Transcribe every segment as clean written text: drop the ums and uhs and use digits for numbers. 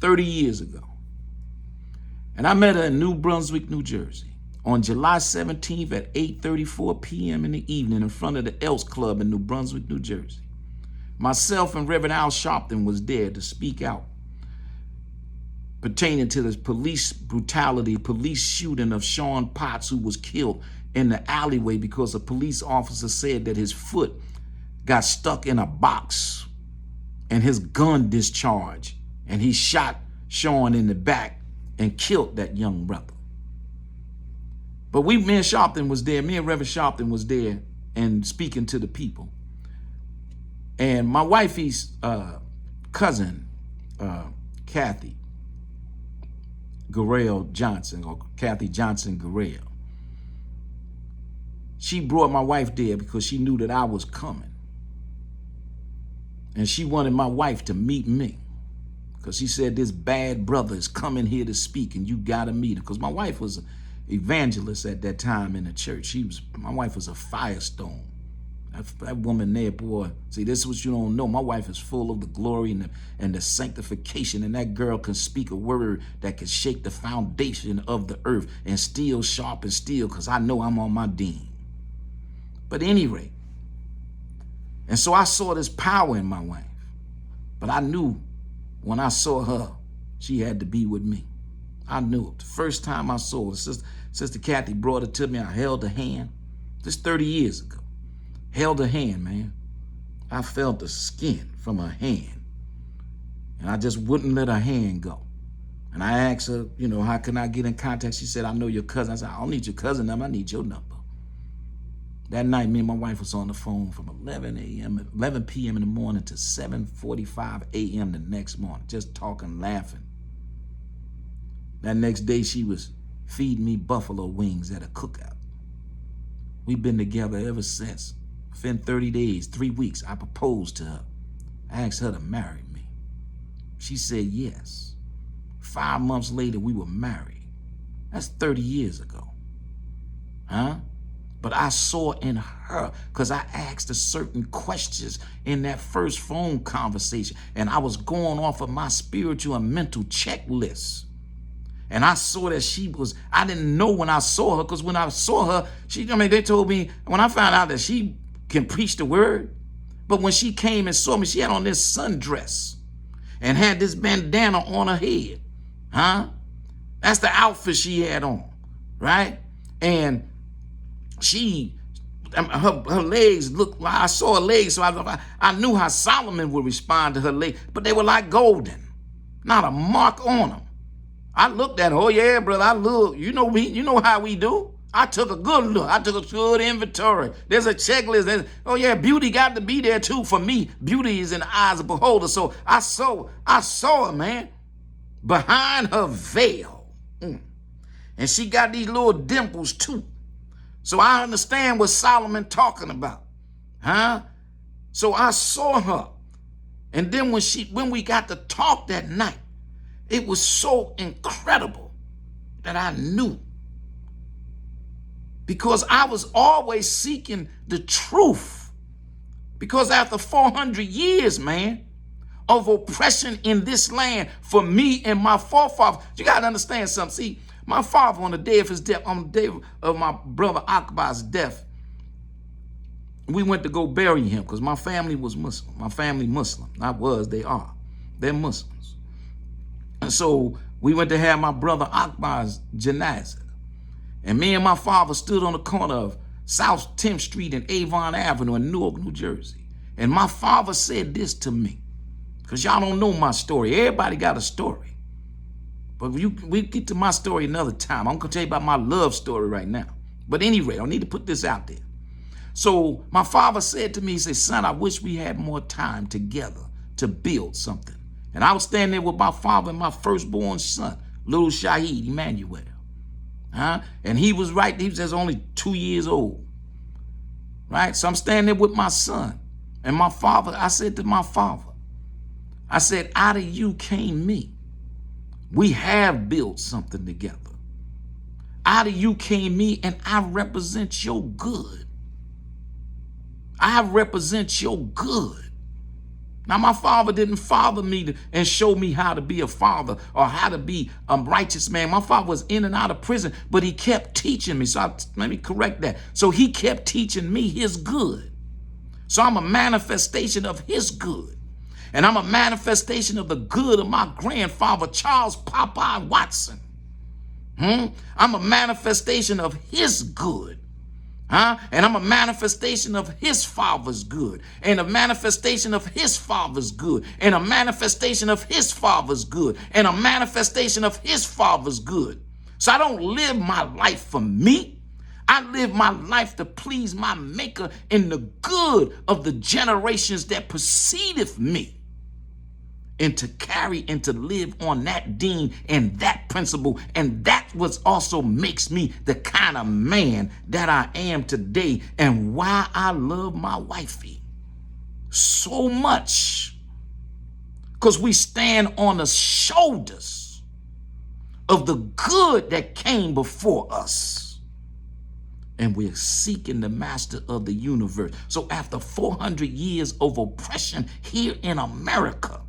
30 years ago. And I met her in New Brunswick, New Jersey on July 17th at 8:34 p.m. in the evening in front of the Elks Club in New Brunswick, New Jersey. Myself and Reverend Al Sharpton was there to speak out pertaining to this police brutality, police shooting of Sean Potts, who was killed in the alleyway because a police officer said that his foot got stuck in a box and his gun discharged, and he shot Sean in the back and killed that young brother. But me and Sharpton was there, me and Reverend Sharpton was there and speaking to the people. And my wifey's cousin, Kathy Gurrell Johnson, or Kathy Johnson Gurrell, she brought my wife there because she knew that I was coming. And she wanted my wife to meet me because she said this bad brother is coming here to speak and you gotta meet him. Because my wife was an evangelist at that time in the church. My wife was a firestone. That woman there, boy, see, this is what you don't know. My wife is full of the glory and the sanctification, and that girl can speak a word that can shake the foundation of the earth and steel sharp and steel, because I know I'm on my dean. But at any rate, and so I saw this power in my wife, but I knew when I saw her, she had to be with me. I knew it. The first time I saw her, Sister Kathy brought it to me. I held her hand, just 30 years ago. Held her hand, man. I felt the skin from her hand. And I just wouldn't let her hand go. And I asked her, how can I get in contact? She said, I know your cousin. I said, I don't need your cousin number. I need your number. That night, me and my wife was on the phone from 11 p.m. in the morning to 7:45 a.m. the next morning, just talking, laughing. That next day, she was feeding me buffalo wings at a cookout. We've been together ever since. Within 30 days, 3 weeks, I proposed to her. I asked her to marry me. She said yes. 5 months later, we were married. That's 30 years ago. But I saw in her, because I asked her certain questions in that first phone conversation, and I was going off of my spiritual and mental checklist. And I saw that I didn't know when I saw her, because when I saw her, they told me, when I found out that she can preach the word, but when she came and saw me, she had on this sundress and had this bandana on her head. That's the outfit she had on, right? And her legs looked like, I saw her legs, so I knew how Solomon would respond to her legs, but they were like golden, not a mark on them. I looked at her, oh yeah, brother, I look, you know how we do. I took a good look. I took a good inventory. There's a checklist. Oh yeah, beauty got to be there too. For me, beauty is in the eyes of the beholder. So I saw her, man, behind her veil. And she got these little dimples too. So I understand what Solomon talking about. So I saw her. And then when we got to talk that night, it was so incredible that I knew. Because I was always seeking the truth. Because after 400 years, man, of oppression in this land for me and my forefathers, you got to understand something. See, my father, on the day of his death, on the day of my brother Akbar's death, we went to go bury him because my family was Muslim. My family Muslim. Not was, they are. They're Muslims. And so we went to have my brother Akbar's janazah. And me and my father stood on the corner of South 10th Street and Avon Avenue in Newark, New Jersey. And my father said this to me, because y'all don't know my story. Everybody got a story. But we get to my story another time. I'm going to tell you about my love story right now. But anyway, I need to put this out there. So my father said to me, he said, son, I wish we had more time together to build something. And I was standing there with my father and my firstborn son, little Shaheed, Emmanuel. And he was right. He was just only 2 years old. Right? So I'm standing there with my son. And my father, I said to my father, I said, out of you came me. We have built something together. Out of you came me, and I represent your good. I represent your good. Now, my father didn't father me and show me how to be a father or how to be a righteous man. My father was in and out of prison, but he kept teaching me. So let me correct that. So he kept teaching me his good. So I'm a manifestation of his good. And I'm a manifestation of the good of my grandfather, Charles Popeye Watson. I'm a manifestation of his good. And I'm a manifestation of his father's good, and a manifestation of his father's good, and a manifestation of his father's good, and a manifestation of his father's good. So I don't live my life for me. I live my life to please my maker in the good of the generations that preceded me, and to carry and to live on that dean and that principle. And that what also makes me the kind of man that I am today, and why I love my wifey so much. Because we stand on the shoulders of the good that came before us. And we're seeking the master of the universe. So after 400 years of oppression here in America,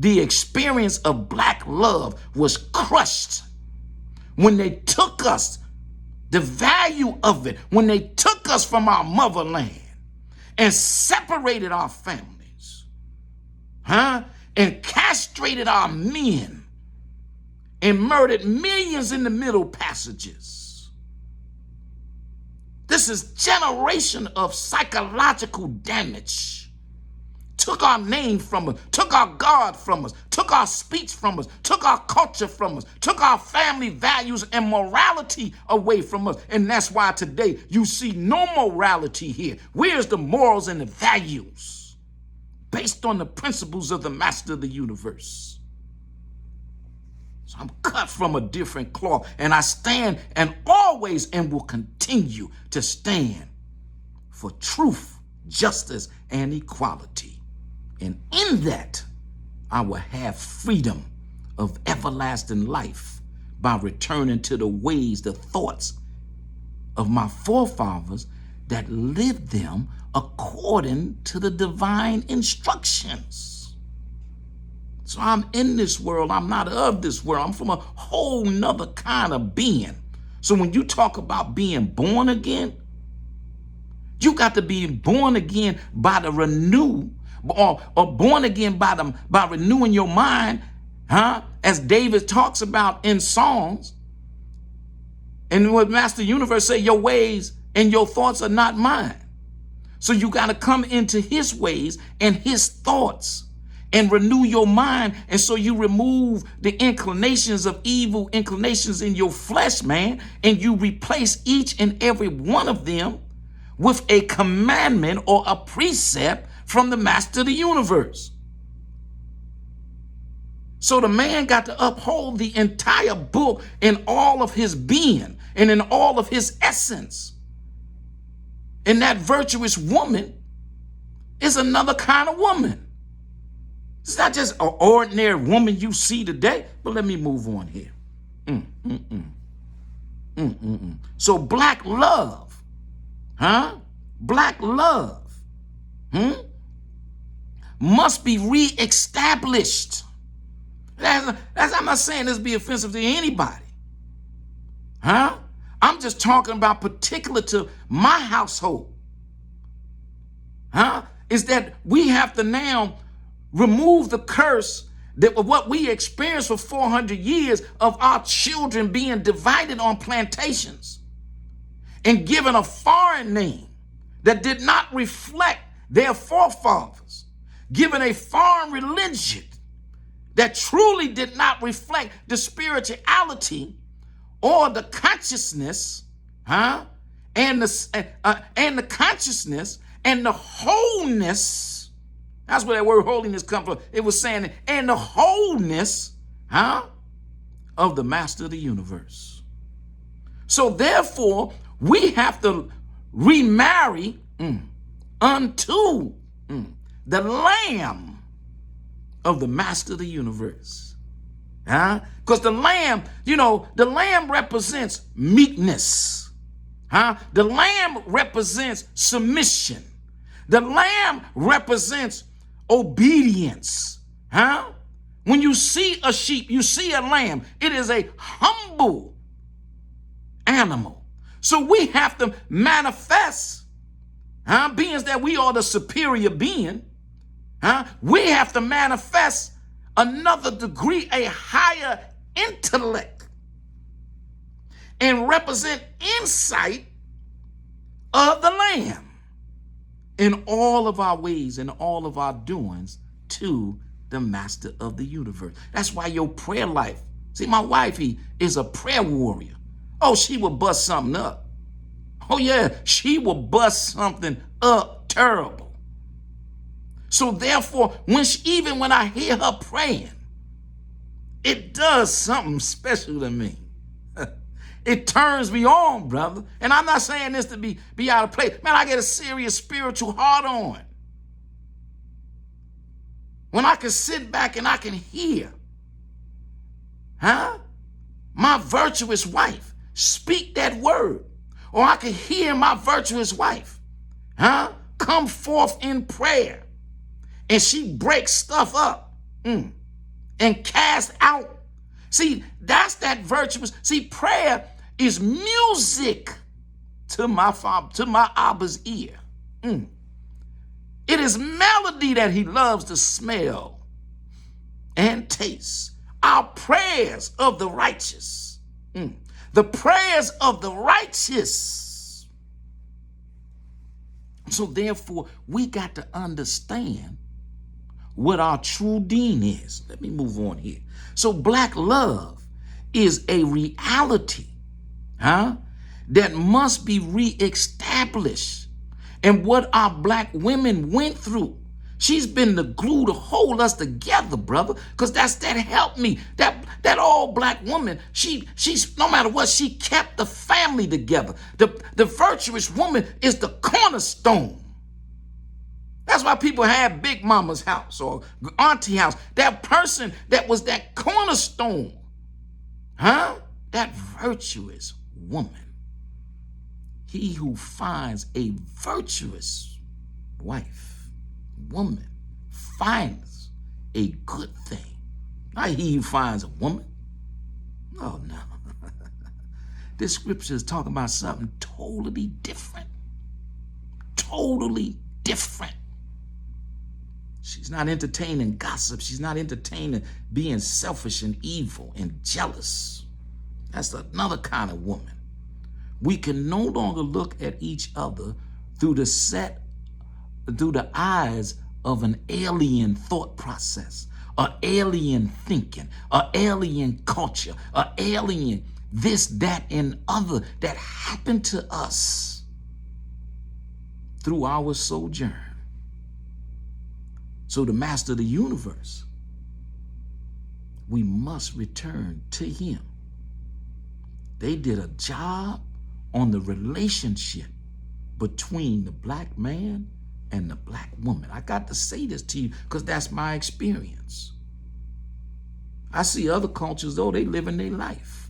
the experience of black love was crushed when they took us, the value of it, when they took us from our motherland and separated our families, and castrated our men and murdered millions in the Middle Passages. This is generation of psychological damage. Took our name from us, took our God from us, took our speech from us, took our culture from us, took our family values and morality away from us. And that's why today you see no morality here. Where's the morals and the values based on the principles of the master of the universe? So I'm cut from a different cloth, and I stand and always and will continue to stand for truth, justice, and equality. And in that, I will have freedom of everlasting life by returning to the ways, the thoughts of my forefathers that lived them according to the divine instructions. So I'm in this world. I'm not of this world. I'm from a whole nother kind of being. So when you talk about being born again, you got to be born again by the renew, or born again by renewing your mind, as David talks about in Psalms. And what Master Universe say, your ways and your thoughts are not mine. So you got to come into his ways and his thoughts and renew your mind. And so you remove the inclinations of evil inclinations in your flesh, man, and you replace each and every one of them with a commandment or a precept from the master of the universe. So the man got to uphold the entire book in all of his being and in all of his essence. And that virtuous woman is another kind of woman. It's not just an ordinary woman you see today, but let me move on here. So black love, black love, must be reestablished. I'm not saying this be offensive to anybody. I'm just talking about particular to my household. Is that we have to now remove the curse that what we experienced for 400 years of our children being divided on plantations and given a foreign name that did not reflect their forefathers, given a foreign religion that truly did not reflect the spirituality or the consciousness, and the consciousness and the wholeness. That's where that word holiness comes from. It was saying, and the wholeness, of the master of the universe. So therefore, we have to remarry unto the Lamb of the master of the universe. Because the lamb, the lamb represents meekness. The lamb represents submission. The lamb represents obedience. Huh? When you see a sheep, you see a lamb, it is a humble animal. So we have to manifest, being that we are the superior being, we have to manifest another degree, a higher intellect, and represent insight of the Lamb in all of our ways and all of our doings to the Master of the universe. That's why your prayer life, see, my wife, he is a prayer warrior. Oh, she will bust something up. Oh yeah, she will bust something up terrible. So therefore, even when I hear her praying, it does something special to me. It turns me on, brother. And I'm not saying this to be out of place. Man, I get a serious spiritual heart on. When I can sit back and I can hear, my virtuous wife speak that word. Or I can hear my virtuous wife, come forth in prayer. And she breaks stuff up and cast out. See, that's that virtuous. See, prayer is music to my Father, to my Abba's ear. It is melody that he loves to smell and taste. Our prayers of the righteous. The prayers of the righteous. So therefore, we got to understand what our true dean is. Let me move on here. So black love is a reality, that must be reestablished. And what our black women went through, she's been the glue to hold us together, brother, because that helped me. That all black woman, she's no matter what, she kept the family together. The virtuous woman is the cornerstone. That's why people have Big Mama's house or Auntie house. That person that was that cornerstone, that virtuous woman. He who finds a virtuous woman, finds a good thing. Not he who finds a woman. Oh, no. This scripture is talking about something totally different. Totally different. She's not entertaining gossip. She's not entertaining being selfish and evil and jealous. That's another kind of woman. We can no longer look at each other through the eyes of an alien thought process, an alien thinking, an alien culture, an alien this, that, and other that happened to us through our sojourn. So the Master of the universe, we must return to him. They did a job on the relationship between the black man and the black woman. I got to say this to you because that's my experience. I see other cultures, though, they live in their life.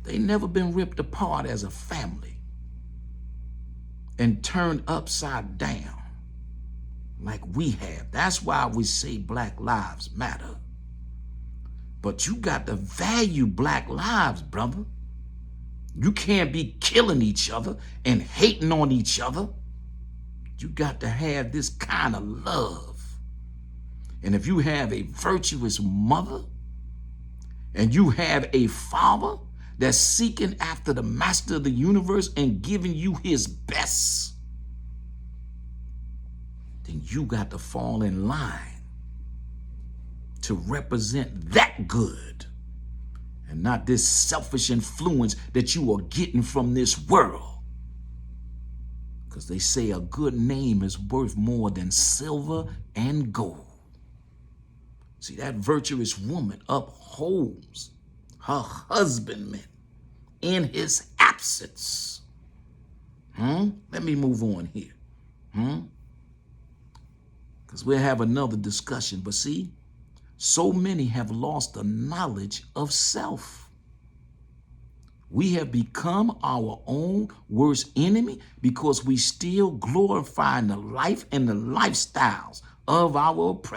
They never been ripped apart as a family and turned upside down like we have. That's why we say Black Lives Matter. But you got to value black lives, brother. You can't be killing each other and hating on each other. You got to have this kind of love. And if you have a virtuous mother and you have a father that's seeking after the Master of the universe and giving you his best, then you got to fall in line to represent that good and not this selfish influence that you are getting from this world. Because they say a good name is worth more than silver and gold. See, that virtuous woman upholds her husbandman in his absence. Let me move on here. Because we'll have another discussion. But see, so many have lost the knowledge of self. We have become our own worst enemy because we still glorify the life and the lifestyles of our oppressors.